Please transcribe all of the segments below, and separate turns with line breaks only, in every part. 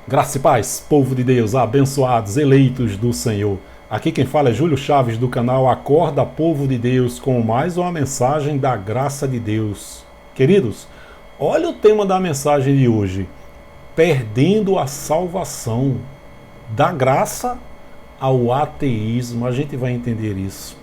Graça e paz, povo de Deus, abençoados, eleitos do Senhor. Aqui quem fala é Júlio Chaves do canal Acorda Povo de Deus com mais uma mensagem da graça de Deus. Queridos, olha o tema da mensagem de hoje: perdendo a salvação, da graça ao ateísmo. A gente vai entender isso.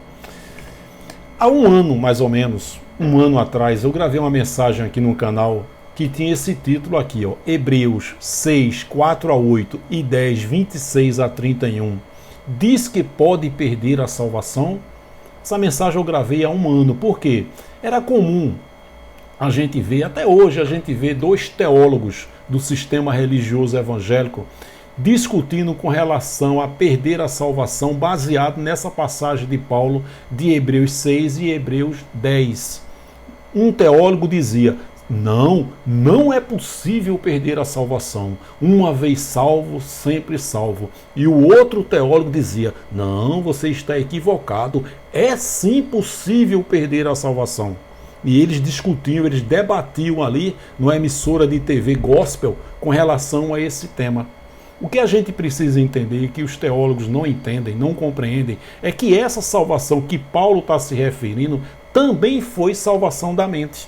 Há um ano, mais ou menos, um ano atrás, eu gravei uma mensagem aqui no canal que tinha esse título aqui, ó, Hebreus 6, 4 a 8 e 10, 26 a 31. Diz que pode perder a salvação? Essa mensagem eu gravei há um ano. Por quê? Era comum a gente ver, até hoje a gente vê dois teólogos do sistema religioso evangélico discutindo com relação a perder a salvação, baseado nessa passagem de Paulo de Hebreus 6 e Hebreus 10. Um teólogo dizia: não é possível perder a salvação. Uma vez salvo, sempre salvo. E o outro teólogo dizia: não, você está equivocado. É sim possível perder a salvação. E eles discutiam, eles debatiam ali numa emissora de TV gospel com relação a esse tema. O que a gente precisa entender, e que os teólogos não entendem, não compreendem, é que essa salvação que Paulo está se referindo também foi salvação da mente.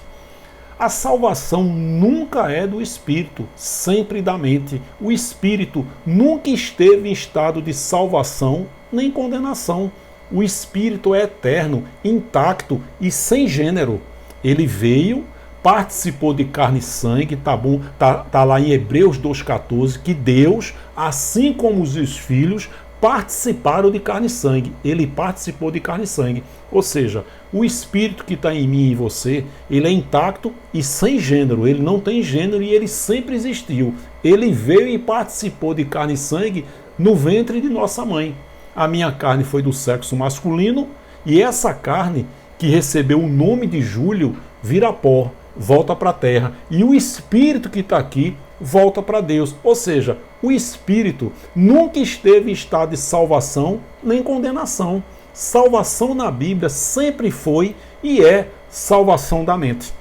A salvação nunca é do espírito, sempre da mente. O espírito nunca esteve em estado de salvação nem condenação. O espírito é eterno, intacto e sem gênero. Ele veio, participou de carne e sangue, tá lá em Hebreus 2,14, que Deus, assim como os seus filhos, participaram de carne e sangue. Ele participou de carne e sangue. Ou seja, o espírito que está em mim e em você, ele é intacto e sem gênero. Ele não tem gênero e ele sempre existiu. Ele veio e participou de carne e sangue no ventre de nossa mãe. A minha carne foi do sexo masculino e essa carne, que recebeu o nome de Júlio, vira pó, volta para a terra. E o espírito que está aqui volta para Deus. Ou seja, o espírito nunca esteve em estado de salvação nem condenação. Salvação na Bíblia sempre foi e é salvação da mente.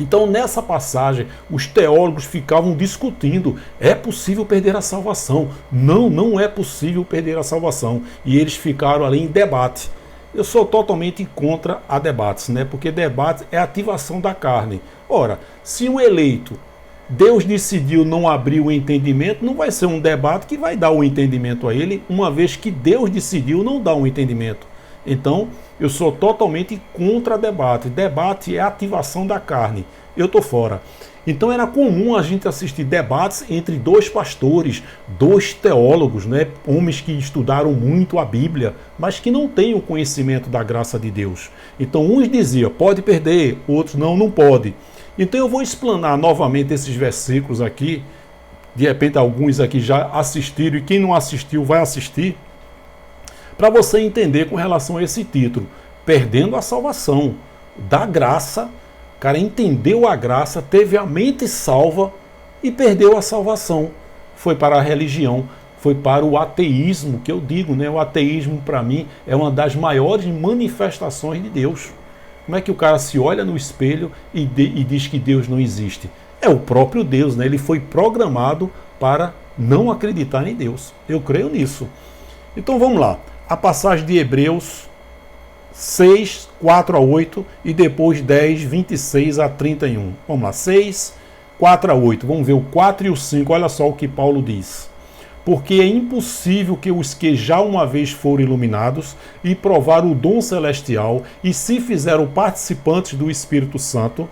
Então, nessa passagem, os teólogos ficavam discutindo: é possível perder a salvação? Não é possível perder a salvação. E eles ficaram ali em debate. Eu sou totalmente contra a debates, né? Porque debate é ativação da carne. Ora, se um eleito, Deus decidiu não abrir o entendimento, não vai ser um debate que vai dar o entendimento a ele, uma vez que Deus decidiu não dar o entendimento. Então, eu sou totalmente contra debate. Debate é ativação da carne. Eu estou fora. Então era comum a gente assistir debates entre dois pastores, dois teólogos, né? Homens que estudaram muito a Bíblia, mas que não têm o conhecimento da graça de Deus. Então uns diziam: pode perder, outros não pode. Então eu vou explanar novamente esses versículos aqui. De repente alguns aqui já assistiram e quem não assistiu vai assistir, para você entender com relação a esse título: perdendo a salvação, da graça. O cara entendeu a graça, teve a mente salva e perdeu a salvação. Foi para a religião, foi para o ateísmo, que eu digo, né? O ateísmo, para mim, é uma das maiores manifestações de Deus. Como é que o cara se olha no espelho e diz que Deus não existe? É o próprio Deus, né? Ele foi programado para não acreditar em Deus. Eu creio nisso. Então vamos lá. A passagem de Hebreus 6, 4 a 8 e depois 10, 26 a 31. Vamos lá, 6, 4 a 8. Vamos ver o 4 e o 5. Olha só o que Paulo diz. Porque é impossível que os que já uma vez foram iluminados e provaram o dom celestial e se fizeram participantes do Espírito Santo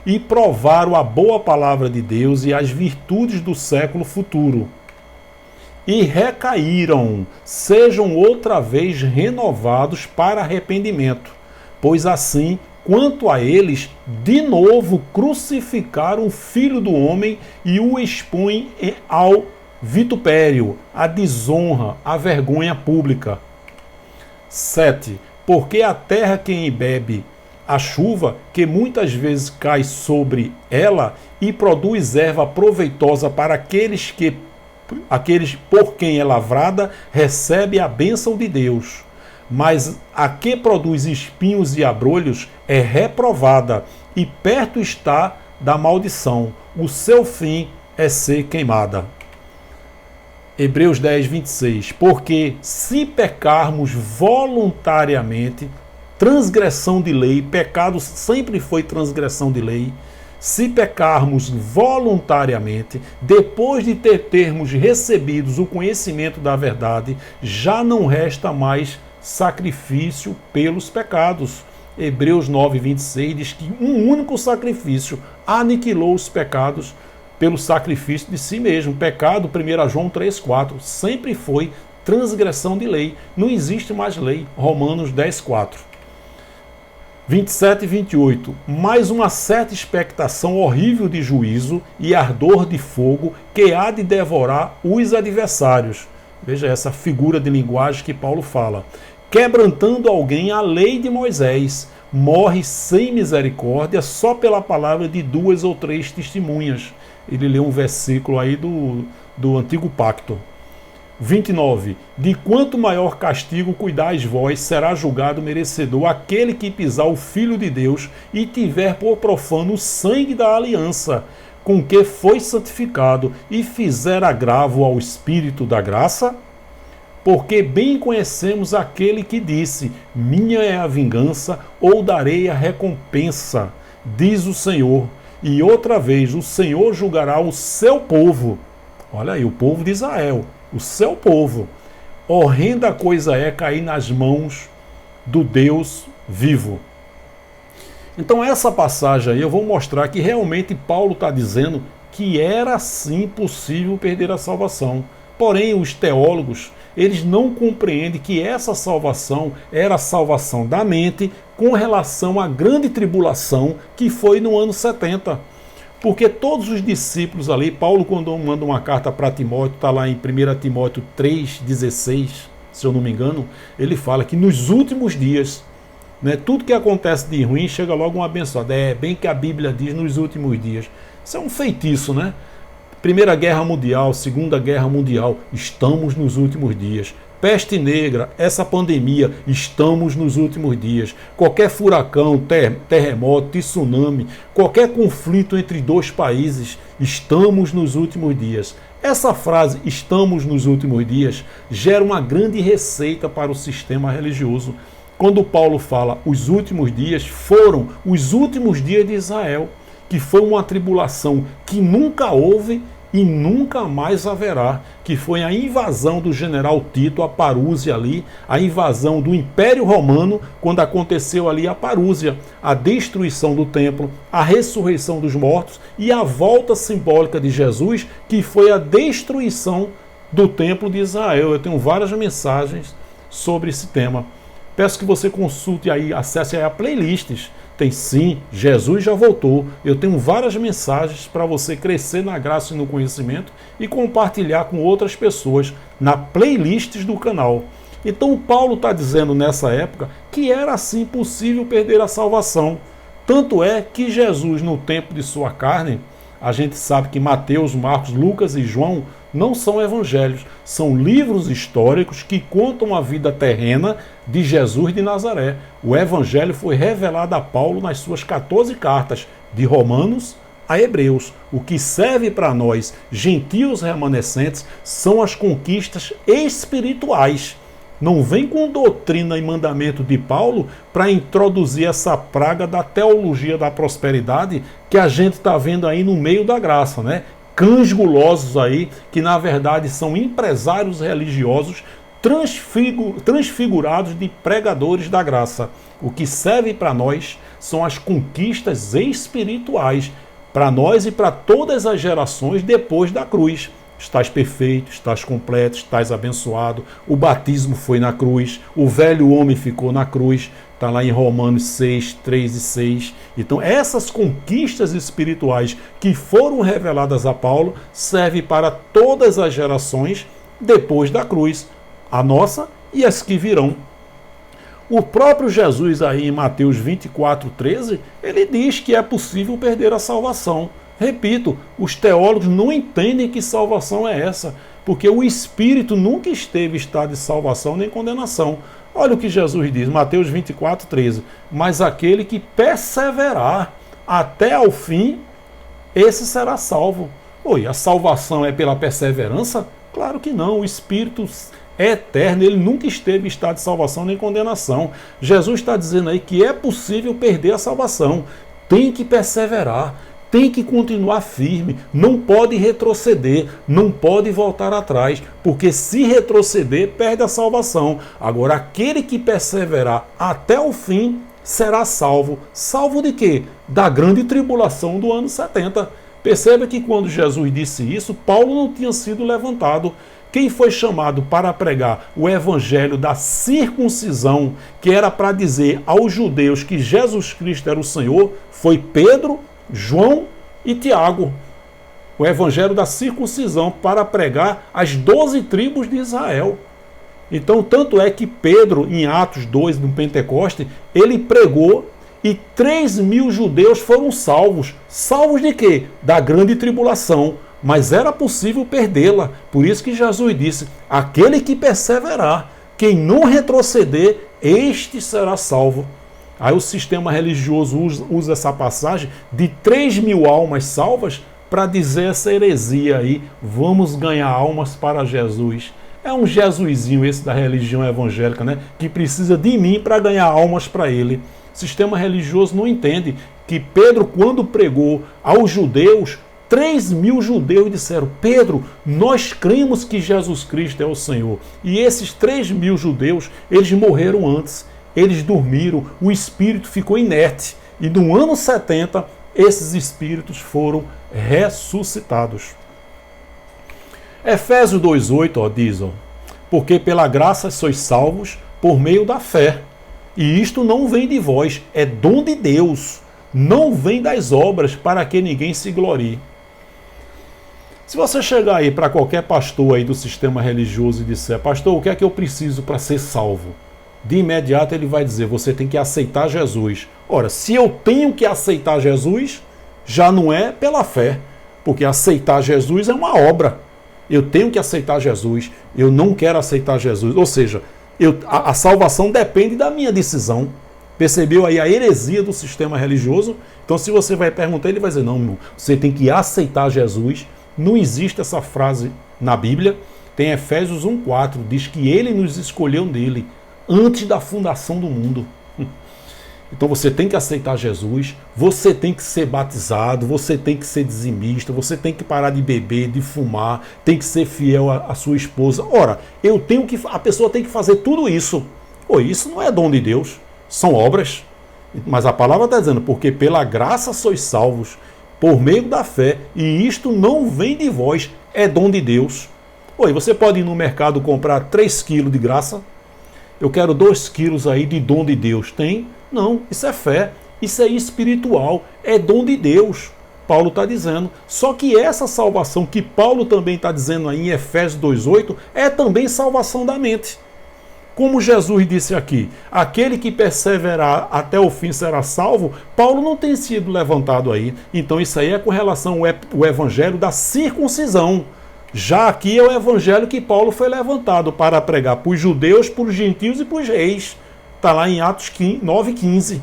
e provaram a boa palavra de Deus e as virtudes do século futuro, e recaíram, sejam outra vez renovados para arrependimento, pois assim, quanto a eles, de novo crucificaram o Filho do Homem e o expõem ao vitupério, à desonra, à vergonha pública. 7. Porque a terra que embebe a chuva, que muitas vezes cai sobre ela e produz erva proveitosa para aqueles por quem é lavrada, recebe a bênção de Deus. Mas a que produz espinhos e abrolhos é reprovada, e perto está da maldição. O seu fim é ser queimada. Hebreus 10, 26. Porque se pecarmos voluntariamente, transgressão de lei, pecado sempre foi transgressão de lei. Se pecarmos voluntariamente, depois de termos recebido o conhecimento da verdade, já não resta mais sacrifício pelos pecados. Hebreus 9, 26 diz que um único sacrifício aniquilou os pecados pelo sacrifício de si mesmo. Pecado, 1 João 3, 4, sempre foi transgressão de lei. Não existe mais lei. Romanos 10, 4. 27 e 28. Mais uma certa expectação horrível de juízo e ardor de fogo que há de devorar os adversários. Veja essa figura de linguagem que Paulo fala. Quebrantando alguém a lei de Moisés, morre sem misericórdia só pela palavra de 2 ou 3 testemunhas. Ele lê um versículo aí do Antigo Pacto. 29. De quanto maior castigo cuidais vós, será julgado merecedor aquele que pisar o Filho de Deus e tiver por profano o sangue da aliança, com que foi santificado, e fizer agravo ao Espírito da graça? Porque bem conhecemos aquele que disse, minha é a vingança, ou darei a recompensa, diz o Senhor. E outra vez, o Senhor julgará o seu povo. Olha aí, o povo de Israel. O seu povo. Horrenda coisa é cair nas mãos do Deus vivo. Então essa passagem aí eu vou mostrar que realmente Paulo está dizendo que era sim possível perder a salvação. Porém, os teólogos, eles não compreendem que essa salvação era a salvação da mente com relação à grande tribulação que foi no ano 70. Porque todos os discípulos ali, Paulo quando manda uma carta para Timóteo, está lá em 1 Timóteo 3,16, se eu não me engano, ele fala que nos últimos dias, né, tudo que acontece de ruim chega logo um abençoado. É bem que a Bíblia diz nos últimos dias. Isso é um feitiço, né? Primeira Guerra Mundial, Segunda Guerra Mundial, estamos nos últimos dias. Peste negra, essa pandemia, estamos nos últimos dias. Qualquer furacão, terremoto, tsunami, qualquer conflito entre 2 países, estamos nos últimos dias. Essa frase, estamos nos últimos dias, gera uma grande receita para o sistema religioso. Quando Paulo fala os últimos dias, foram os últimos dias de Israel, que foi uma tribulação que nunca houve e nunca mais haverá, que foi a invasão do general Tito a Parúzia ali, a invasão do Império Romano, quando aconteceu ali a Parúzia, a destruição do templo, a ressurreição dos mortos e a volta simbólica de Jesus, que foi a destruição do templo de Israel. Eu tenho várias mensagens sobre esse tema. Peço que você consulte aí, acesse aí a playlists. Tem sim, Jesus já voltou. Eu tenho várias mensagens para você crescer na graça e no conhecimento e compartilhar com outras pessoas na playlists do canal. Então Paulo está dizendo nessa época que era assim possível perder a salvação. Tanto é que Jesus, no tempo de sua carne, a gente sabe que Mateus, Marcos, Lucas e João não são evangelhos, são livros históricos que contam a vida terrena de Jesus de Nazaré. O evangelho foi revelado a Paulo nas suas 14 cartas, de Romanos a Hebreus. O que serve para nós, gentios remanescentes, são as conquistas espirituais. Não vem com doutrina e mandamento de Paulo para introduzir essa praga da teologia da prosperidade que a gente está vendo aí no meio da graça, né? Cães gulosos aí, que na verdade são empresários religiosos transfigurados de pregadores da graça. O que serve para nós são as conquistas espirituais, para nós e para todas as gerações depois da cruz. Estás perfeito, estás completo, estás abençoado. O batismo foi na cruz, o velho homem ficou na cruz. Está lá em Romanos 6, 3 e 6. Então essas conquistas espirituais que foram reveladas a Paulo servem para todas as gerações depois da cruz. A nossa e as que virão. O próprio Jesus aí em Mateus 24, 13, ele diz que é possível perder a salvação. Repito, os teólogos não entendem que salvação é essa, porque o Espírito nunca esteve em estado de salvação nem condenação. Olha o que Jesus diz, Mateus 24, 13. Mas aquele que perseverar até ao fim, esse será salvo. Oi, a salvação é pela perseverança? Claro que não, o Espírito é eterno, ele nunca esteve em estado de salvação nem condenação. Jesus está dizendo aí que é possível perder a salvação, tem que perseverar, tem que continuar firme, não pode retroceder, não pode voltar atrás, porque se retroceder, perde a salvação. Agora, aquele que perseverar até o fim será salvo. Salvo de quê? Da grande tribulação do ano 70. Perceba que quando Jesus disse isso, Paulo não tinha sido levantado. Quem foi chamado para pregar o evangelho da circuncisão, que era para dizer aos judeus que Jesus Cristo era o Senhor, foi Pedro, João e Tiago. O evangelho da circuncisão para pregar as 12 tribos de Israel. Então, tanto é que Pedro, em Atos 2, no Pentecoste, ele pregou e 3.000 judeus foram salvos. Salvos de quê? Da grande tribulação. Mas era possível perdê-la. Por isso que Jesus disse, aquele que perseverar, quem não retroceder, este será salvo. Aí o sistema religioso usa essa passagem de 3.000 almas salvas para dizer essa heresia aí, vamos ganhar almas para Jesus. É um jesuizinho esse da religião evangélica, né? Que precisa de mim para ganhar almas para ele. O sistema religioso não entende que Pedro, quando pregou aos judeus, 3.000 judeus disseram, Pedro, nós cremos que Jesus Cristo é o Senhor. E esses 3.000 judeus, eles morreram antes. Eles dormiram, o espírito ficou inerte. E no ano 70, esses espíritos foram ressuscitados. Efésios 2,8 diz, porque pela graça sois salvos por meio da fé. E isto não vem de vós, é dom de Deus. Não vem das obras, para que ninguém se glorie. Se você chegar aí para qualquer pastor aí do sistema religioso e disser, pastor, o que é que eu preciso para ser salvo? De imediato ele vai dizer, você tem que aceitar Jesus. Ora, se eu tenho que aceitar Jesus, já não é pela fé, porque aceitar Jesus é uma obra. Eu tenho que aceitar Jesus, eu não quero aceitar Jesus. Ou seja, a salvação depende da minha decisão. Percebeu aí a heresia do sistema religioso? Então se você vai perguntar, ele vai dizer, não, você tem que aceitar Jesus. Não existe essa frase na Bíblia. Tem Efésios 1,4, diz que ele nos escolheu nele, antes da fundação do mundo. Então você tem que aceitar Jesus, você tem que ser batizado, você tem que ser dizimista, você tem que parar de beber, de fumar, tem que ser fiel à sua esposa. Ora, a pessoa tem que fazer tudo isso. Isso não é dom de Deus, são obras. Mas a palavra está dizendo, porque pela graça sois salvos, por meio da fé, e isto não vem de vós, é dom de Deus. Você pode ir no mercado comprar 3 quilos de graça? Eu quero 2 quilos aí de dom de Deus. Tem? Não, isso é fé, isso é espiritual, é dom de Deus. Paulo está dizendo. Só que essa salvação que Paulo também está dizendo aí em Efésios 2,8 é também salvação da mente. Como Jesus disse aqui, aquele que perseverar até o fim será salvo, Paulo não tem sido levantado aí. Então isso aí é com relação ao evangelho da circuncisão. Já aqui é o evangelho que Paulo foi levantado para pregar para os judeus, para os gentios e para os reis. Está lá em Atos 9,15.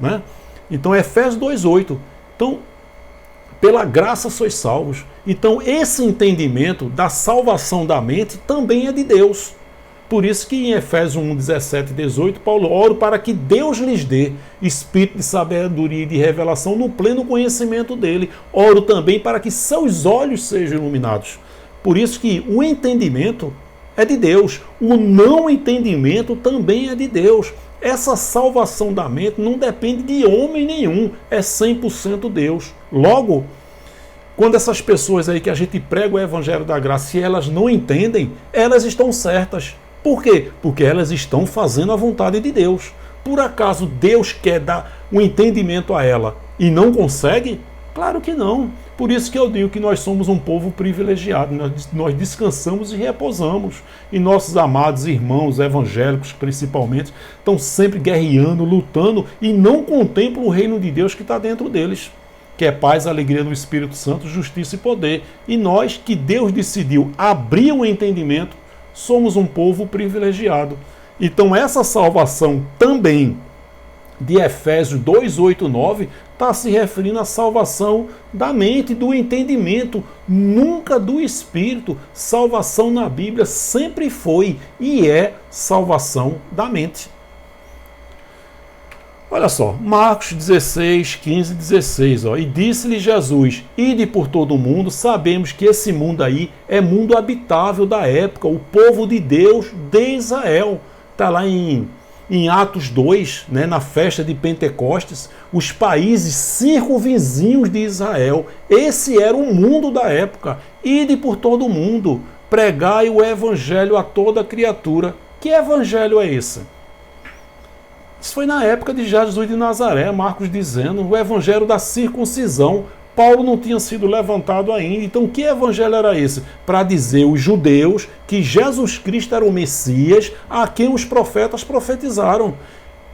Né? Então, Efésios 2,8. Então, pela graça sois salvos. Então, esse entendimento da salvação da mente também é de Deus. Por isso que em Efésios 1, 17 e 18, Paulo ora para que Deus lhes dê espírito de sabedoria e de revelação no pleno conhecimento dele. Oro também para que seus olhos sejam iluminados. Por isso que o entendimento é de Deus, o não entendimento também é de Deus. Essa salvação da mente não depende de homem nenhum, é 100% Deus. Logo, quando essas pessoas aí que a gente prega o evangelho da graça, se elas não entendem, elas estão certas. Por quê? Porque elas estão fazendo a vontade de Deus. Por acaso Deus quer dar um entendimento a ela e não consegue? Claro que não. Por isso que eu digo que nós somos um povo privilegiado, nós descansamos e repousamos. E nossos amados irmãos evangélicos, principalmente, estão sempre guerreando, lutando e não contemplam o reino de Deus que está dentro deles, que é paz, alegria no Espírito Santo, justiça e poder. E nós, que Deus decidiu abrir o entendimento, somos um povo privilegiado. Então essa salvação também de Efésios 2, 8, 9 está se referindo à salvação da mente, do entendimento, nunca do espírito. Salvação na Bíblia sempre foi e é salvação da mente. Olha só, Marcos 16, 15 e 16. E disse-lhe Jesus: ide por todo o mundo. Sabemos que esse mundo aí é mundo habitável da época, o povo de Deus de Israel. Está lá em Atos 2, né, na festa de Pentecostes, os países circunvizinhos de Israel. Esse era o mundo da época. Ide por todo o mundo, pregai o evangelho a toda criatura. Que evangelho é esse? Isso foi na época de Jesus de Nazaré, Marcos dizendo, o evangelho da circuncisão. Paulo não tinha sido levantado ainda. Então que evangelho era esse? Para dizer aos judeus que Jesus Cristo era o Messias a quem os profetas profetizaram.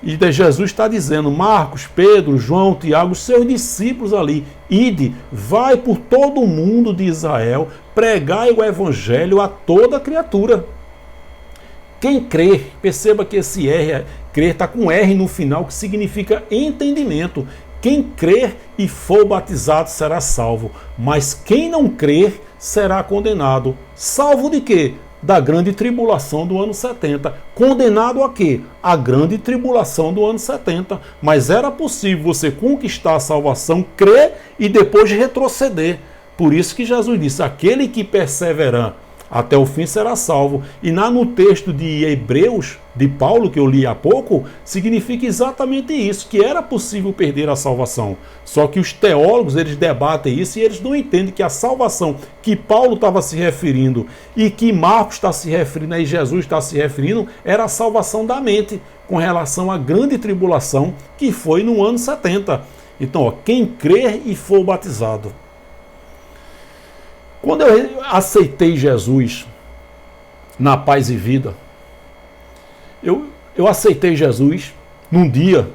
E Jesus está dizendo, Marcos, Pedro, João, Tiago, os seus discípulos ali, ide, vai por todo o mundo de Israel, pregai o evangelho a toda criatura. Quem crer, perceba que esse crer está com R no final, que significa entendimento. Quem crer e for batizado será salvo, mas quem não crer será condenado. Salvo de quê? Da grande tribulação do ano 70. Condenado a quê? A grande tribulação do ano 70. Mas era possível você conquistar a salvação, crer e depois retroceder. Por isso que Jesus disse, aquele que perseverar até o fim será salvo. E no texto de Hebreus, de Paulo, que eu li há pouco, significa exatamente isso, que era possível perder a salvação. Só que os teólogos, eles debatem isso e eles não entendem que a salvação que Paulo estava se referindo e que Marcos está se referindo e Jesus está se referindo, era a salvação da mente, com relação à grande tribulação que foi no ano 70. Então, quem crer e for batizado. Quando eu aceitei Jesus na Paz e Vida, eu aceitei Jesus num dia,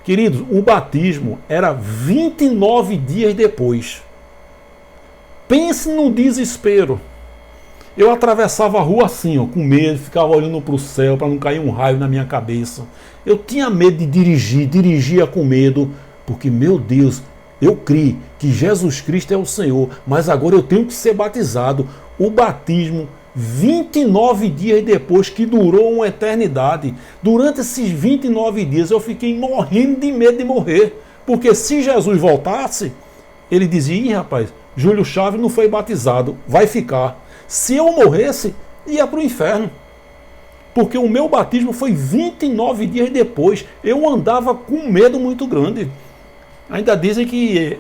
queridos, o batismo era 29 dias depois. Pense no desespero. Eu atravessava a rua assim, com medo, ficava olhando para o céu para não cair um raio na minha cabeça. Eu tinha medo de dirigir, dirigia com medo, porque, meu Deus, eu criei que Jesus Cristo é o Senhor, mas agora eu tenho que ser batizado. O batismo, 29 dias depois, que durou uma eternidade. Durante esses 29 dias eu fiquei morrendo de medo de morrer. Porque se Jesus voltasse, ele dizia, ih, rapaz, Júlio Chaves não foi batizado, vai ficar. Se eu morresse, ia para o inferno. Porque o meu batismo foi 29 dias depois. Eu andava com medo muito grande. Ainda dizem que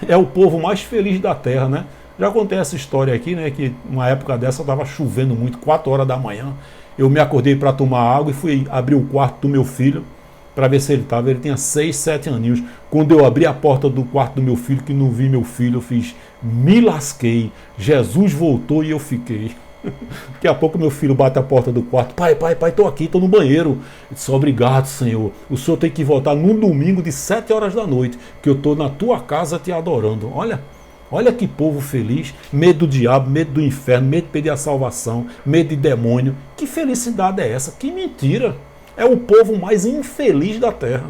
é o povo mais feliz da terra, né? Já contei essa história aqui, né? Que uma época dessa estava chovendo muito, 4 horas da manhã. Eu me acordei para tomar água e fui abrir o quarto do meu filho para ver se ele estava. Ele tinha 6, 7 aninhos. Quando eu abri a porta do quarto do meu filho, que não vi meu filho, eu fiz, me lasquei. Jesus voltou e eu fiquei. Daqui a pouco meu filho bate a porta do quarto. Pai, estou aqui, estou no banheiro. Eu disse, obrigado, Senhor. O Senhor tem que voltar num domingo de 7 horas da noite, que eu estou na tua casa te adorando. Olha que povo feliz. Medo do diabo, medo do inferno, medo de perder a salvação, medo de demônio. Que felicidade é essa? Que mentira. É o povo mais infeliz da terra.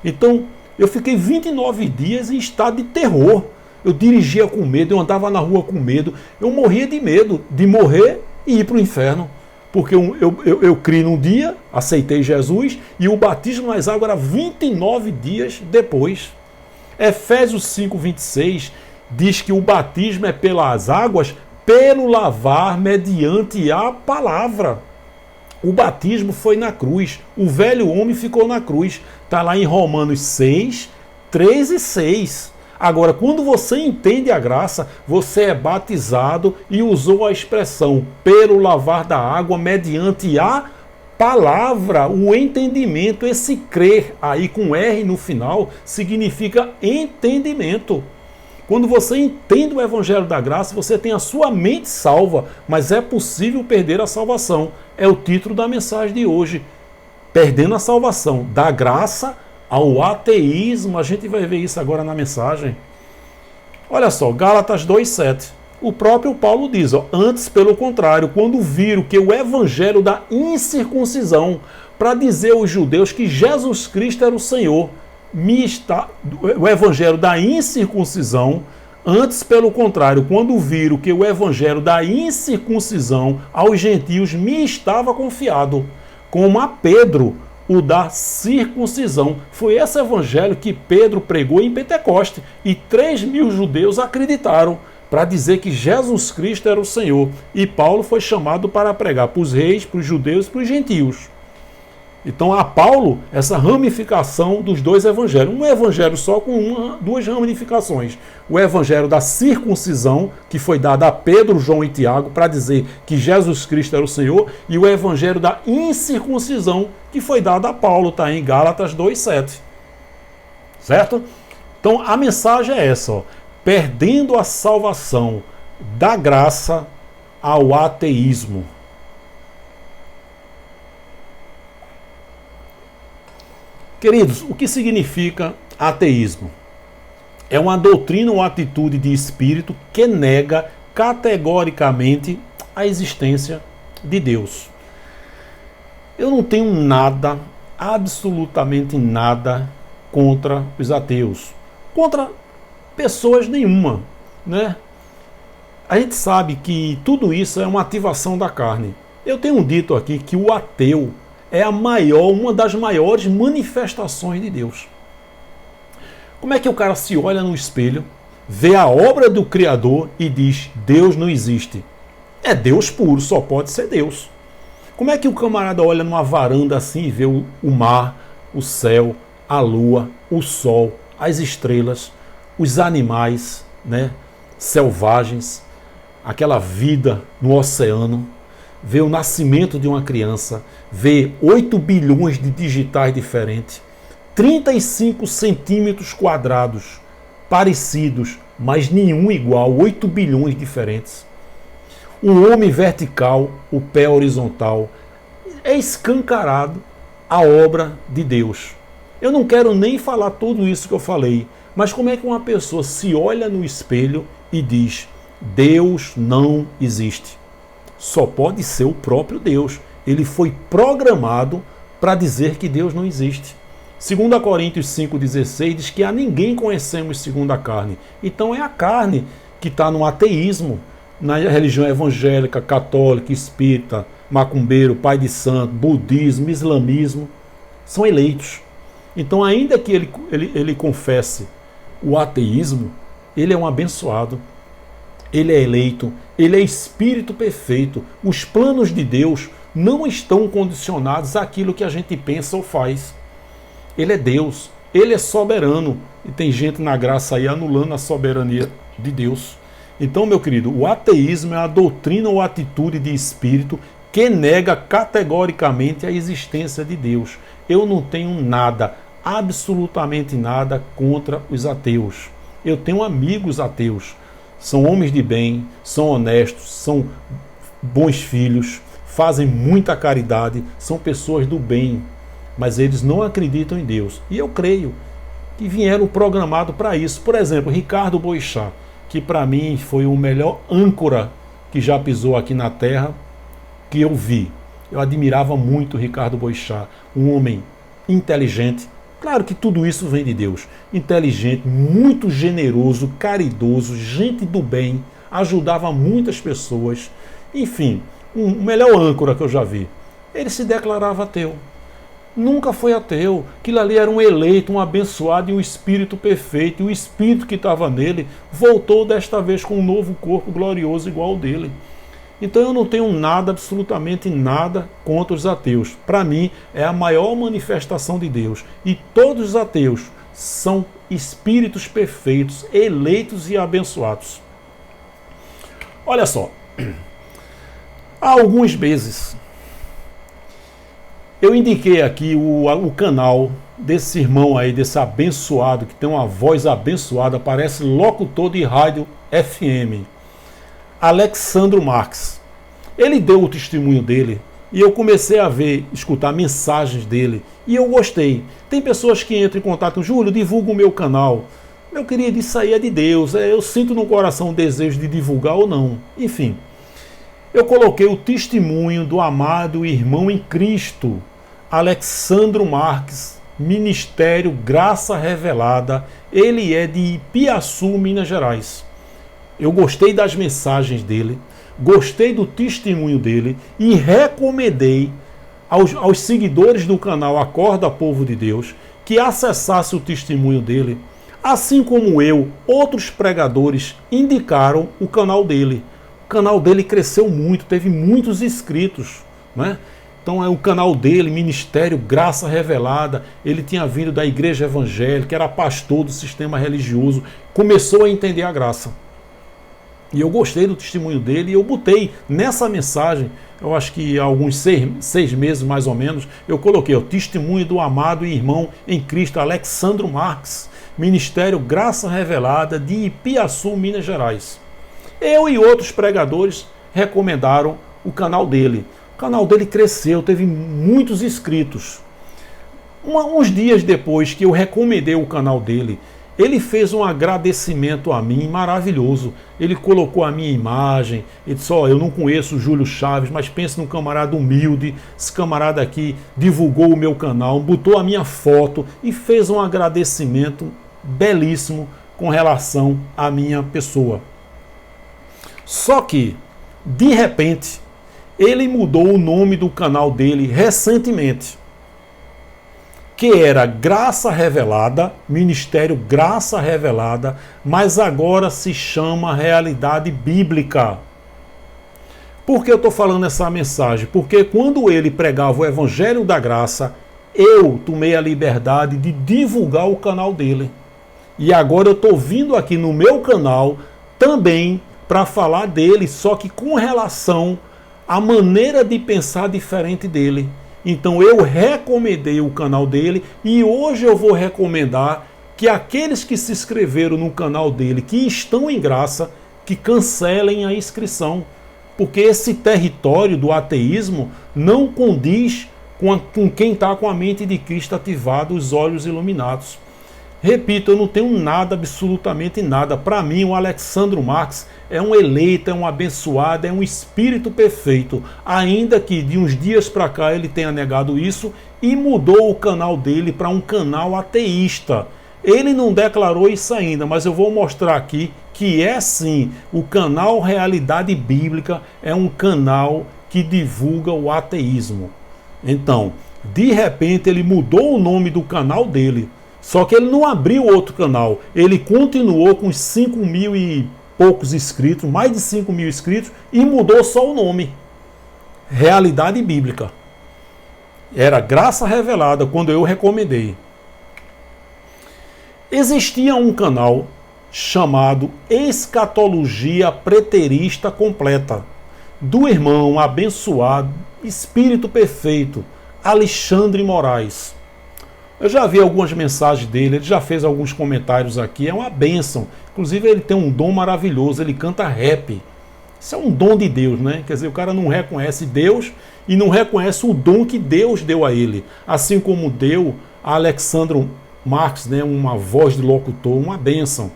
Então, eu fiquei 29 dias em estado de terror. Eu dirigia com medo, eu andava na rua com medo, eu morria de medo de morrer e ir para o inferno. Porque eu criei num dia, aceitei Jesus, e o batismo nas águas era 29 dias depois. Efésios 5:26 diz que o batismo é pelas águas, pelo lavar mediante a palavra. O batismo foi na cruz, o velho homem ficou na cruz. Está lá em Romanos 6, 3 e 6. Agora, quando você entende a graça, você é batizado e usou a expressão pelo lavar da água mediante a palavra, o entendimento. Esse crer aí com R no final significa entendimento. Quando você entende o Evangelho da Graça, você tem a sua mente salva, mas é possível perder a salvação. É o título da mensagem de hoje. Perdendo a salvação, da graça ao ateísmo. A gente vai ver isso agora na mensagem. Olha só, Gálatas 2,7. O próprio Paulo diz, antes, pelo contrário, quando viram que o evangelho da incircuncisão, para dizer aos judeus que Jesus Cristo era o Senhor, o evangelho da incircuncisão. Antes, pelo contrário, quando viram que o evangelho da incircuncisão aos gentios me estava confiado, como a Pedro o da circuncisão. Foi esse evangelho que Pedro pregou em Pentecoste e 3.000 judeus acreditaram para dizer que Jesus Cristo era o Senhor. E Paulo foi chamado para pregar para os reis, para os judeus e para os gentios. Então a Paulo, essa ramificação dos dois evangelhos. Um evangelho só com duas ramificações. O evangelho da circuncisão, que foi dado a Pedro, João e Tiago, para dizer que Jesus Cristo era o Senhor. E o evangelho da incircuncisão, que foi dado a Paulo, está em Gálatas 2,7. Certo? Então a mensagem é essa, ó. Perdendo a salvação da graça ao ateísmo. Queridos, o que significa ateísmo? É uma doutrina ou atitude de espírito que nega categoricamente a existência de Deus. Eu não tenho nada, absolutamente nada, contra os ateus. Contra pessoas nenhuma, né? A gente sabe que tudo isso é uma ativação da carne. Eu tenho dito aqui que o ateu é uma das maiores manifestações de Deus. Como é que o cara se olha no espelho, vê a obra do Criador e diz, Deus não existe? É Deus puro, só pode ser Deus. Como é que o camarada olha numa varanda assim e vê o mar, o céu, a lua, o sol, as estrelas, os animais, né, selvagens, aquela vida no oceano, vê o nascimento de uma criança, vê 8 bilhões de digitais diferentes, 35 centímetros quadrados, parecidos, mas nenhum igual, 8 bilhões diferentes. O homem vertical, o pé horizontal, é escancarado a obra de Deus. Eu não quero nem falar tudo isso que eu falei, mas como é que uma pessoa se olha no espelho e diz, Deus não existe? Só pode ser o próprio Deus. Ele foi programado para dizer que Deus não existe. 2 Coríntios 5,16 diz que a ninguém conhecemos segundo a carne. Então é a carne que está no ateísmo, na religião evangélica, católica, espírita, macumbeiro, pai de santo, budismo, islamismo. São eleitos. Então ainda que ele confesse o ateísmo, ele é um abençoado. Ele é eleito, ele é espírito perfeito. Os planos de Deus não estão condicionados àquilo que a gente pensa ou faz. Ele é Deus, ele é soberano. E tem gente na graça aí anulando a soberania de Deus. Então, meu querido, o ateísmo é a doutrina ou atitude de espírito que nega categoricamente a existência de Deus. Eu não tenho nada, absolutamente nada contra os ateus. Eu tenho amigos ateus. São homens de bem, são honestos, são bons filhos, fazem muita caridade, são pessoas do bem, mas eles não acreditam em Deus. E eu creio que vieram programados para isso. Por exemplo, Ricardo Boixá, que para mim foi o melhor âncora que já pisou aqui na terra, que eu vi. Eu admirava muito Ricardo Boixá, um homem inteligente. Claro que tudo isso vem de Deus. Inteligente, muito generoso, caridoso, gente do bem, ajudava muitas pessoas. Enfim, o melhor âncora que eu já vi. Ele se declarava ateu. Nunca foi ateu. Aquilo ali era um eleito, um abençoado e um espírito perfeito. E o espírito que estava nele voltou desta vez com um novo corpo glorioso igual ao dele. Então eu não tenho nada, absolutamente nada contra os ateus. Para mim é a maior manifestação de Deus. E todos os ateus são espíritos perfeitos, eleitos e abençoados. Olha só, há alguns meses eu indiquei aqui o canal desse irmão aí, desse abençoado, que tem uma voz abençoada, parece locutor de rádio FM. Alexandro Marques. Ele deu o testemunho dele e eu comecei a escutar mensagens dele e eu gostei. Tem pessoas que entram em contato, Júlio, divulga o meu canal. Meu querido, isso aí é de Deus. Eu sinto no coração o desejo de divulgar ou não. Enfim, eu coloquei o testemunho do amado irmão em Cristo, Alexandro Marques, Ministério Graça Revelada. Ele é de Ipiaçu, Minas Gerais. Eu gostei das mensagens dele, gostei do testemunho dele e recomendei aos seguidores do canal Acorda Povo de Deus que acessasse o testemunho dele. Assim como eu, outros pregadores indicaram o canal dele. O canal dele cresceu muito, teve muitos inscritos, né? Então é o canal dele, Ministério Graça Revelada. Ele tinha vindo da igreja evangélica, era pastor do sistema religioso, começou a entender a graça. E eu gostei do testemunho dele e eu botei nessa mensagem, eu acho que há alguns seis meses mais ou menos, eu coloquei o testemunho do amado e irmão em Cristo, Alexandro Marques, Ministério Graça Revelada de Ipiaçu, Minas Gerais. Eu e outros pregadores recomendaram o canal dele. O canal dele cresceu, teve muitos inscritos. Uns dias depois que eu recomendei o canal dele, ele fez um agradecimento a mim maravilhoso. Ele colocou a minha imagem, ele disse, eu não conheço o Júlio Chaves, mas pense num camarada humilde, esse camarada aqui divulgou o meu canal, botou a minha foto e fez um agradecimento belíssimo com relação à minha pessoa. Só que, de repente, ele mudou o nome do canal dele recentemente, que era Graça Revelada, Ministério Graça Revelada, mas agora se chama Realidade Bíblica. Por que eu estou falando essa mensagem? Porque quando ele pregava o Evangelho da Graça, eu tomei a liberdade de divulgar o canal dele. E agora eu estou vindo aqui no meu canal também para falar dele, só que com relação à maneira de pensar diferente dele. Então eu recomendei o canal dele e hoje eu vou recomendar que aqueles que se inscreveram no canal dele, que estão em graça, que cancelem a inscrição. Porque esse território do ateísmo não condiz com quem está com a mente de Cristo ativada, os olhos iluminados. Repito, eu não tenho nada, absolutamente nada. Para mim, o Alexandro Marques é um eleito, é um abençoado, é um espírito perfeito. Ainda que de uns dias para cá ele tenha negado isso e mudou o canal dele para um canal ateísta. Ele não declarou isso ainda, mas eu vou mostrar aqui que é sim, o canal Realidade Bíblica é um canal que divulga o ateísmo. Então, de repente ele mudou o nome do canal dele. Só que ele não abriu outro canal, ele continuou com 5 mil e poucos inscritos, mais de 5 mil inscritos, e mudou só o nome. Realidade Bíblica. Era Graça Revelada quando eu recomendei. Existia um canal chamado Escatologia Preterista Completa, do irmão abençoado, espírito perfeito, Alexandre Moraes. Eu já vi algumas mensagens dele, ele já fez alguns comentários aqui, é uma bênção. Inclusive ele tem um dom maravilhoso, ele canta rap. Isso é um dom de Deus, né? Quer dizer, o cara não reconhece Deus e não reconhece o dom que Deus deu a ele. Assim como deu a Alexandro Marques, né? Uma voz de locutor, uma bênção.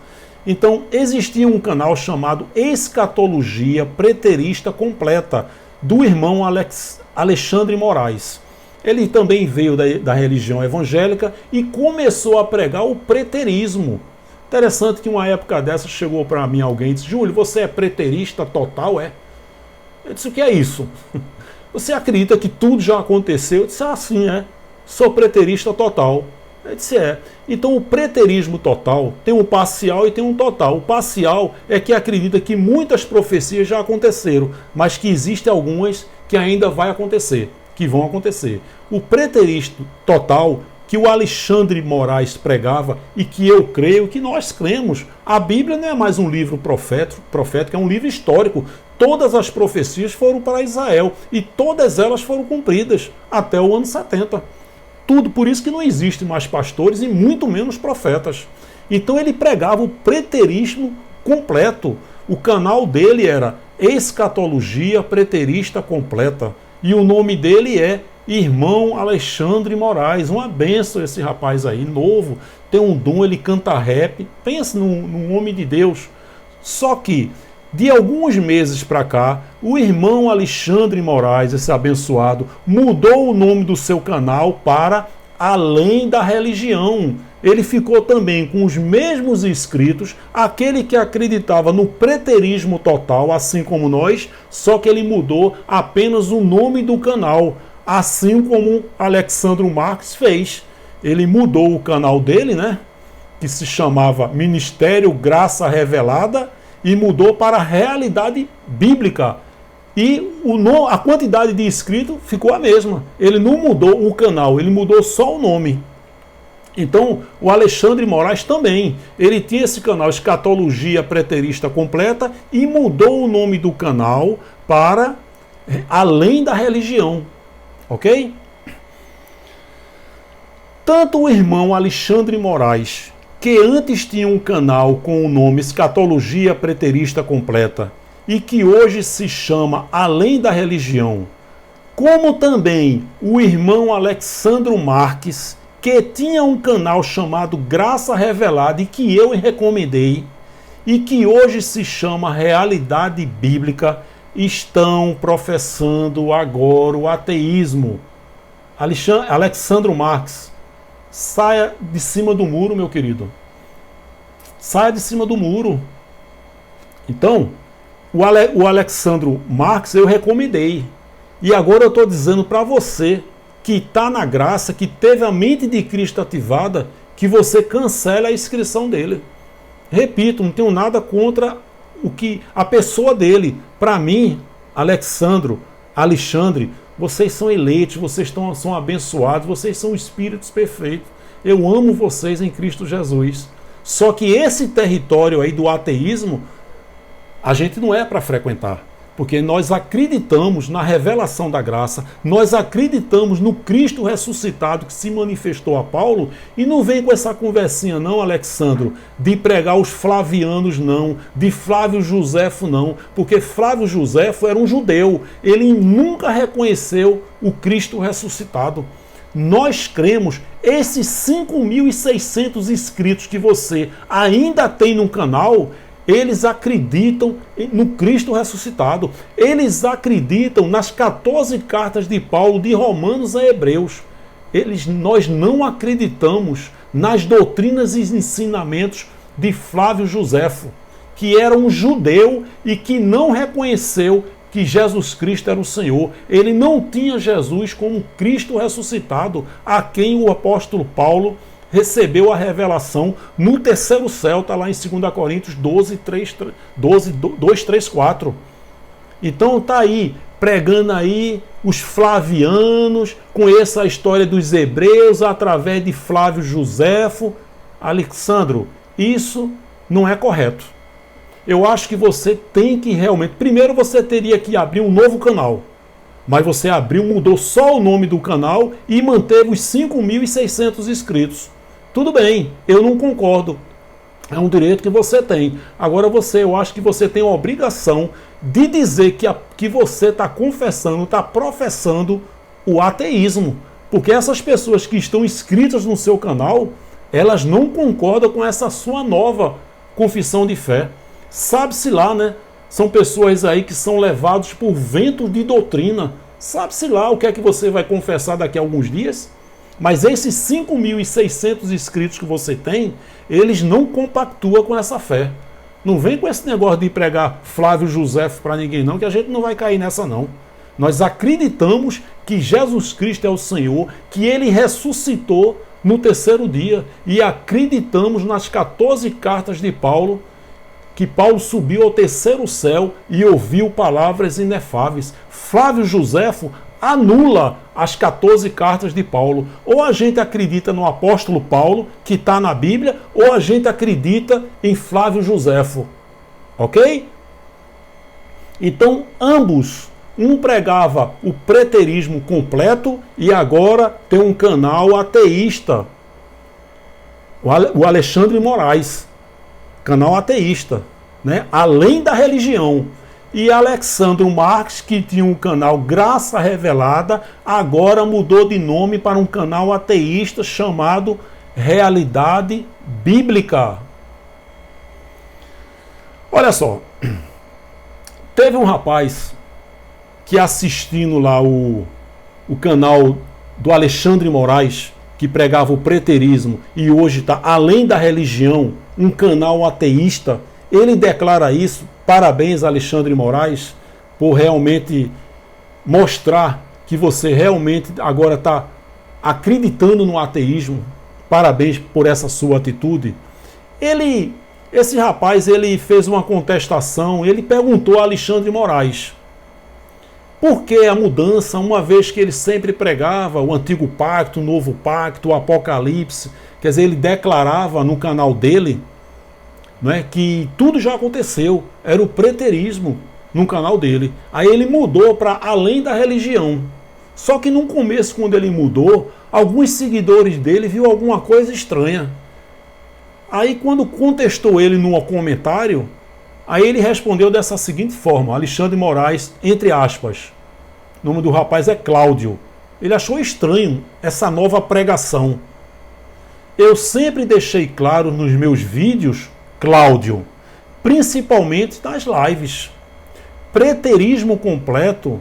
Então, existia um canal chamado Escatologia Preterista Completa, do irmão Alexandre Moraes. Ele também veio da religião evangélica e começou a pregar o preterismo. Interessante que uma época dessa chegou para mim alguém e disse, Júlio, você é preterista total, é? Eu disse, o que é isso? Você acredita que tudo já aconteceu? Eu disse, sim, é. Sou preterista total. Eu disse, é. Então o preterismo total tem um parcial e tem um total. O parcial é que acredita que muitas profecias já aconteceram, mas que existem algumas que ainda vai acontecer, que vão acontecer. O preterista total, que o Alexandre Moraes pregava e que eu creio, que nós cremos. A Bíblia não é mais um livro profético, é um livro histórico. Todas as profecias foram para Israel e todas elas foram cumpridas até o ano 70. Tudo, por isso que não existe mais pastores e muito menos profetas. Então ele pregava o preterismo completo. O canal dele era Escatologia Preterista Completa. E o nome dele é Irmão Alexandre Moraes. Uma benção esse rapaz aí, novo, tem um dom, ele canta rap. Pensa num homem de Deus. Só que, de alguns meses para cá, o irmão Alexandre Moraes, esse abençoado, mudou o nome do seu canal para Além da Religião. Ele ficou também com os mesmos inscritos, aquele que acreditava no preterismo total, assim como nós, só que ele mudou apenas o nome do canal, assim como Alexandro Marques fez. Ele mudou o canal dele, né, que se chamava Ministério Graça Revelada, e mudou para Realidade Bíblica. E a quantidade de inscritos ficou a mesma. Ele não mudou o canal, ele mudou só o nome. Então, o Alexandre Moraes também, ele tinha esse canal Escatologia Preterista Completa e mudou o nome do canal para Além da Religião, ok? Tanto o irmão Alexandre Moraes, que antes tinha um canal com o nome Escatologia Preterista Completa e que hoje se chama Além da Religião, como também o irmão Alexandro Marques, que tinha um canal chamado Graça Revelada e que eu recomendei, e que hoje se chama Realidade Bíblica, estão professando agora o ateísmo. Alexandro Marques, saia de cima do muro, meu querido. Saia de cima do muro. Então, o Alexandro Marques eu recomendei. E agora eu estou dizendo para você que está na graça, que teve a mente de Cristo ativada, que você cancele a inscrição dele. Repito, não tenho nada contra a pessoa dele. Para mim, Alexandre, vocês são eleitos, vocês são abençoados, vocês são espíritos perfeitos. Eu amo vocês em Cristo Jesus. Só que esse território aí do ateísmo, a gente não é para frequentar. Porque nós acreditamos na revelação da graça, nós acreditamos no Cristo ressuscitado que se manifestou a Paulo, e não vem com essa conversinha não, Alexandro, de pregar os flavianos não, de Flávio Joséfo não, porque Flávio Joséfo era um judeu, ele nunca reconheceu o Cristo ressuscitado. Nós cremos, esses 5.600 inscritos que você ainda tem no canal, eles acreditam no Cristo ressuscitado. Eles acreditam nas 14 cartas de Paulo, de Romanos a Hebreus. Nós não acreditamos nas doutrinas e ensinamentos de Flávio Joséfo, que era um judeu e que não reconheceu que Jesus Cristo era o Senhor. Ele não tinha Jesus como Cristo ressuscitado, a quem o apóstolo Paulo recebeu a revelação no terceiro céu, está lá em 2 Coríntios 2, 3, 4. Então está aí, pregando aí os flavianos, conheça a história dos hebreus através de Flávio Joséfo. Alexandro, isso não é correto. Eu acho que você tem que realmente... Primeiro você teria que abrir um novo canal. Mas você abriu, mudou só o nome do canal e manteve os 5.600 inscritos. Tudo bem, eu não concordo. É um direito que você tem. Agora eu acho que você tem a obrigação de dizer que você está confessando, está professando o ateísmo. Porque essas pessoas que estão inscritas no seu canal, elas não concordam com essa sua nova confissão de fé. Sabe-se lá, né? São pessoas aí que são levados por vento de doutrina. Sabe-se lá o que é que você vai confessar daqui a alguns dias? Mas esses 5.600 inscritos que você tem, eles não compactuam com essa fé. Não vem com esse negócio de pregar Flávio Joséfo para ninguém não, que a gente não vai cair nessa não. Nós acreditamos que Jesus Cristo é o Senhor, que Ele ressuscitou no terceiro dia. E acreditamos nas 14 cartas de Paulo, que Paulo subiu ao terceiro céu e ouviu palavras inefáveis. Flávio Joséfo anula as 14 cartas de Paulo. Ou a gente acredita no apóstolo Paulo, que está na Bíblia, ou a gente acredita em Flávio Joséfo. Ok? Então, ambos, um pregava o preterismo completo e agora tem um canal ateísta. O Alexandre Moraes, canal ateísta, né? Além da Religião. E Alexandro Marques, que tinha um canal Graça Revelada, agora mudou de nome para um canal ateísta chamado Realidade Bíblica. Olha só, teve um rapaz que assistindo lá o canal do Alexandre Moraes, que pregava o preterismo e hoje está além da religião, um canal ateísta, ele declara isso. Parabéns, Alexandre Moraes, por realmente mostrar que você realmente agora está acreditando no ateísmo. Parabéns por essa sua atitude. Esse rapaz, ele fez uma contestação, ele perguntou a Alexandre Moraes por que a mudança, uma vez que ele sempre pregava o antigo pacto, o novo pacto, o Apocalipse, quer dizer, ele declarava no canal dele, não é, que tudo já aconteceu, era o preterismo no canal dele. Aí ele mudou para além da religião. Só que no começo, quando ele mudou, alguns seguidores dele viu alguma coisa estranha. Aí quando contestou ele no comentário, aí ele respondeu dessa seguinte forma, Alexandre Moraes, entre aspas, o nome do rapaz é Cláudio. Ele achou estranho essa nova pregação. Eu sempre deixei claro nos meus vídeos, Cláudio, principalmente nas lives, preterismo completo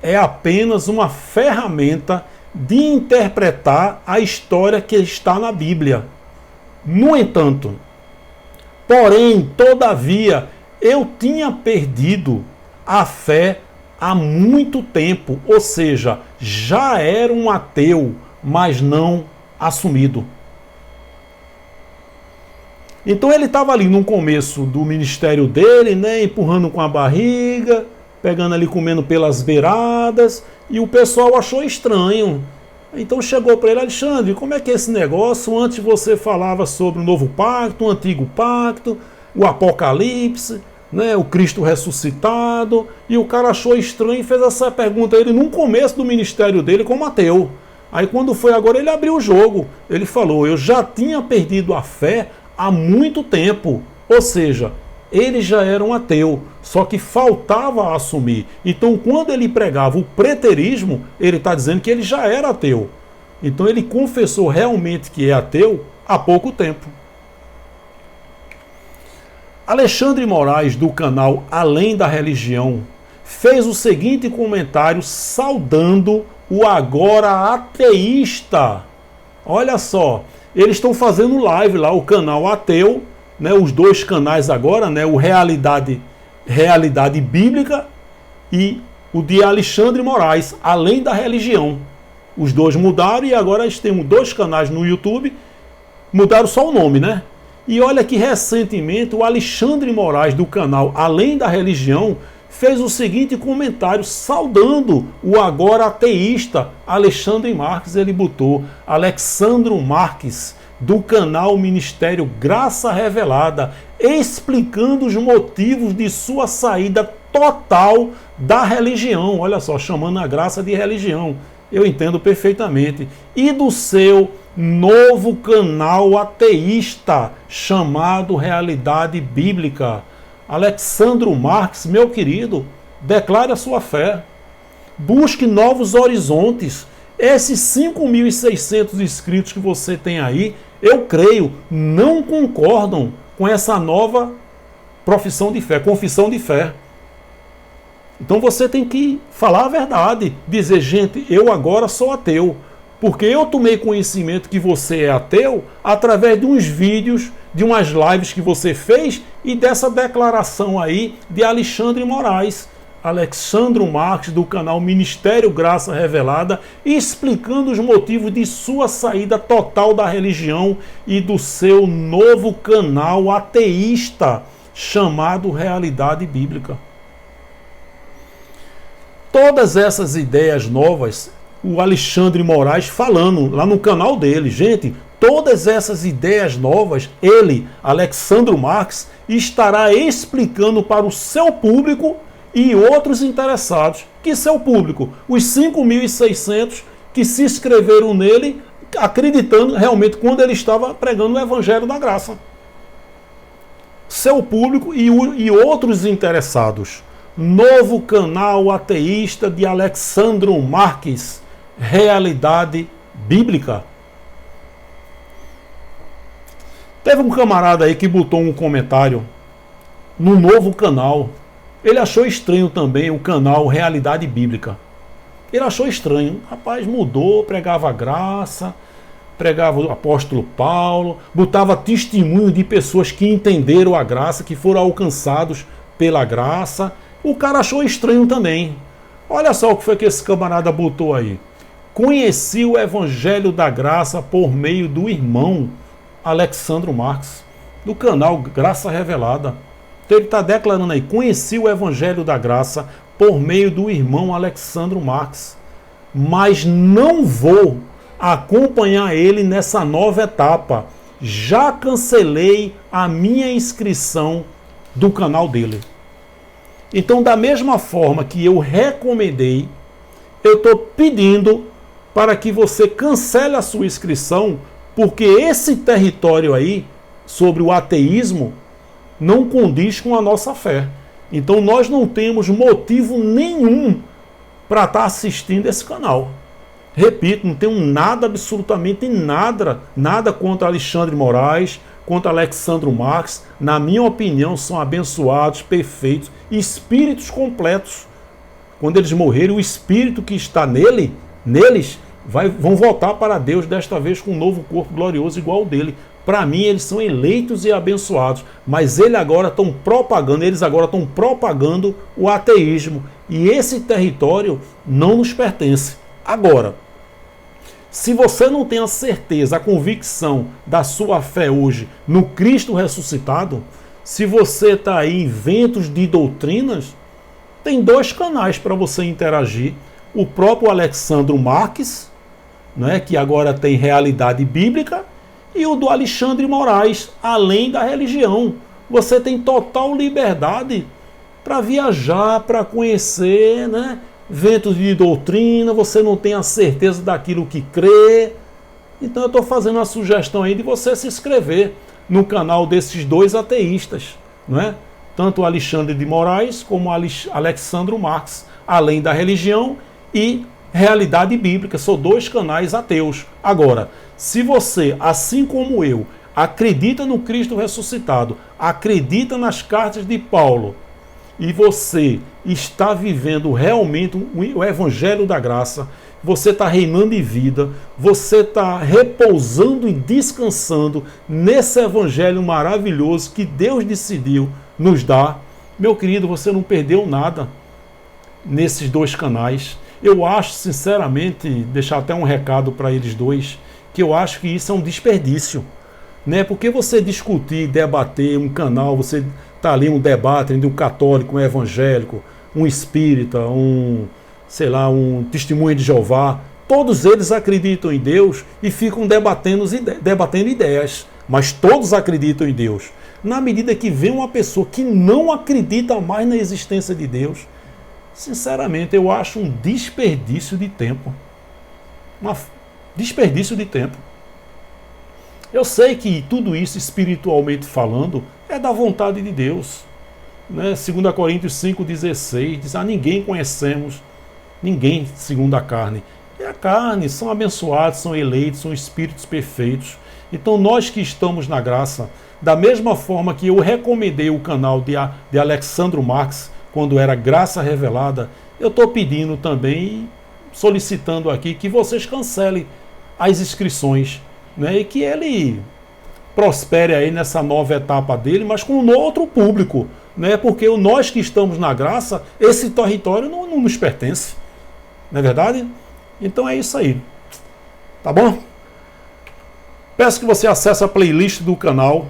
é apenas uma ferramenta de interpretar a história que está na Bíblia. No entanto, porém, todavia, eu tinha perdido a fé há muito tempo, ou seja, já era um ateu, mas não assumido. Então ele estava ali no começo do ministério dele, né, empurrando com a barriga, pegando ali, comendo pelas beiradas, e o pessoal achou estranho. Então chegou para ele, Alexandre, como é que é esse negócio? Antes você falava sobre o novo pacto, o antigo pacto, o Apocalipse, né, o Cristo ressuscitado, e o cara achou estranho e fez essa pergunta a ele no começo do ministério dele como ateu. Aí quando foi agora, ele abriu o jogo, ele falou, eu já tinha perdido a fé há muito tempo, ou seja, ele já era um ateu, só que faltava assumir. Então quando ele pregava o preterismo, ele está dizendo que ele já era ateu. Então ele confessou realmente que é ateu há pouco tempo. Alexandre Moraes, do canal Além da Religião, fez o seguinte comentário saudando o agora ateísta. Olha só, eles estão fazendo live lá, o canal ateu, né, os dois canais agora, né, o Realidade Bíblica e o de Alexandre Moraes, Além da Religião. Os dois mudaram e agora eles têm dois canais no YouTube, mudaram só o nome, né? E olha que recentemente o Alexandre Moraes, do canal Além da Religião, fez o seguinte comentário saudando o agora ateísta Alexandre Marques. Ele botou Alexandro Marques, do canal Ministério Graça Revelada, explicando os motivos de sua saída total da religião. Olha só, chamando a graça de religião. Eu entendo perfeitamente. E do seu novo canal ateísta, chamado Realidade Bíblica. Alexandro Marques, meu querido, declare a sua fé. Busque novos horizontes. Esses 5.600 inscritos que você tem aí, eu creio, não concordam com essa nova profissão de fé, confissão de fé. Então você tem que falar a verdade, dizer, gente, eu agora sou ateu, porque eu tomei conhecimento que você é ateu através de uns vídeos, de umas lives que você fez e dessa declaração aí de Alexandre Moraes. Alexandro Marques, do canal Ministério Graça Revelada, explicando os motivos de sua saída total da religião e do seu novo canal ateísta, chamado Realidade Bíblica. Todas essas ideias novas, o Alexandre Moraes falando lá no canal dele, gente, todas essas ideias novas, ele, Alexandro Marques, estará explicando para o seu público e outros interessados. Que seu público? Os 5.600 que se inscreveram nele, acreditando realmente quando ele estava pregando o Evangelho da Graça. Seu público e outros interessados. Novo canal ateísta de Alexandro Marques, Realidade Bíblica. Teve um camarada aí que botou um comentário no novo canal. Ele achou estranho também o canal Realidade Bíblica. Ele achou estranho. Rapaz, mudou, pregava graça, pregava o apóstolo Paulo, botava testemunho de pessoas que entenderam a graça, que foram alcançados pela graça. O cara achou estranho também. Olha só o que foi que esse camarada botou aí. Conheci o Evangelho da Graça por meio do irmão Alexandro Marques, do canal Graça Revelada. Então ele está declarando aí, conheci o Evangelho da Graça por meio do irmão Alexandro Marques, mas não vou acompanhar ele nessa nova etapa. Já cancelei a minha inscrição do canal dele. Então, da mesma forma que eu recomendei, eu estou pedindo para que você cancele a sua inscrição, porque esse território aí, sobre o ateísmo, não condiz com a nossa fé. Então nós não temos motivo nenhum para estar assistindo esse canal. Repito, não tenho nada, absolutamente nada contra Alexandre Moraes, contra Alexandro Marques. Na minha opinião, são abençoados, perfeitos, espíritos completos. Quando eles morrerem, o espírito que está neles, vão voltar para Deus, desta vez com um novo corpo glorioso igual ao dele. Para mim, eles são eleitos e abençoados, mas eles agora estão propagando o ateísmo. E esse território não nos pertence. Agora, se você não tem a certeza, a convicção da sua fé hoje no Cristo ressuscitado, se você está aí em ventos de doutrinas, tem 2 canais para você interagir. O próprio Alexandro Marques, né, que agora tem Realidade Bíblica, e o do Alexandre Moraes, Além da Religião. Você tem total liberdade para viajar, para conhecer, né, ventos de doutrina, você não tem a certeza daquilo que crê. Então eu estou fazendo uma sugestão aí de você se inscrever no canal desses 2 ateístas, não é? Tanto o Alexandre de Moraes como o Alexandro Marques, Além da Religião e Realidade Bíblica. São 2 canais ateus. Agora, se você, assim como eu, acredita no Cristo ressuscitado, acredita nas cartas de Paulo, e você está vivendo realmente o Evangelho da Graça, você está reinando em vida, você está repousando e descansando nesse Evangelho maravilhoso que Deus decidiu nos dar, meu querido, você não perdeu nada nesses 2 canais. Eu acho, sinceramente, deixar até um recado para eles 2, que eu acho que isso é um desperdício, né? Porque você discutir, debater um canal, você tá ali um debate entre um católico, um evangélico, um espírita, um testemunho de Jeová, todos eles acreditam em Deus e ficam debatendo ideias, mas todos acreditam em Deus. Na medida que vem uma pessoa que não acredita mais na existência de Deus, sinceramente, eu acho um desperdício de tempo. Desperdício de tempo. Eu sei que tudo isso, espiritualmente falando, é da vontade de Deus, né? 2 Coríntios 5,16 diz, ninguém conhecemos, ninguém segundo a carne. É a carne, são abençoados, são eleitos, são espíritos perfeitos. Então nós que estamos na graça, da mesma forma que eu recomendei o canal de Alexandro Marques, quando era Graça Revelada, eu estou pedindo também, solicitando aqui, que vocês cancelem as inscrições, né, e que ele prospere aí nessa nova etapa dele, mas com um outro público, né, porque nós que estamos na graça, esse território não nos pertence, não é verdade? Então é isso aí, tá bom? Peço que você acesse a playlist do canal,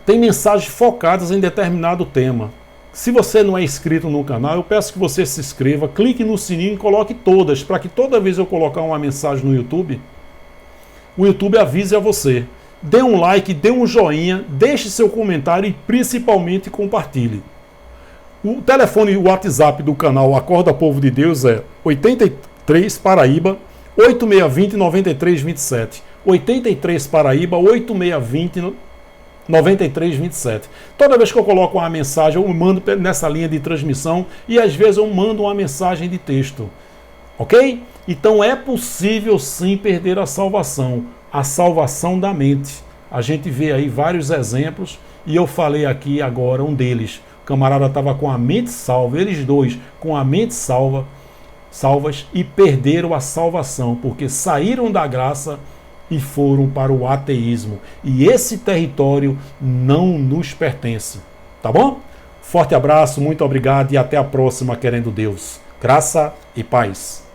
tem mensagens focadas em determinado tema. Se você não é inscrito no canal, eu peço que você se inscreva, clique no sininho e coloque todas, para que toda vez eu colocar uma mensagem no YouTube, o YouTube avise a você. Dê um like, dê um joinha, deixe seu comentário e principalmente compartilhe. O telefone e o WhatsApp do canal Acorda Povo de Deus é 83 Paraíba 8620 9327. 83 Paraíba 8620 9327. Toda vez que eu coloco uma mensagem, eu mando nessa linha de transmissão e às vezes eu mando uma mensagem de texto. Ok? Então é possível sim perder a salvação da mente. A gente vê aí vários exemplos e eu falei aqui agora um deles. O camarada estava com a mente salva, eles 2 com a mente salvas e perderam a salvação, porque saíram da graça e foram para o ateísmo. E esse território não nos pertence. Tá bom? Forte abraço, muito obrigado e até a próxima, querendo Deus. Graça e paz.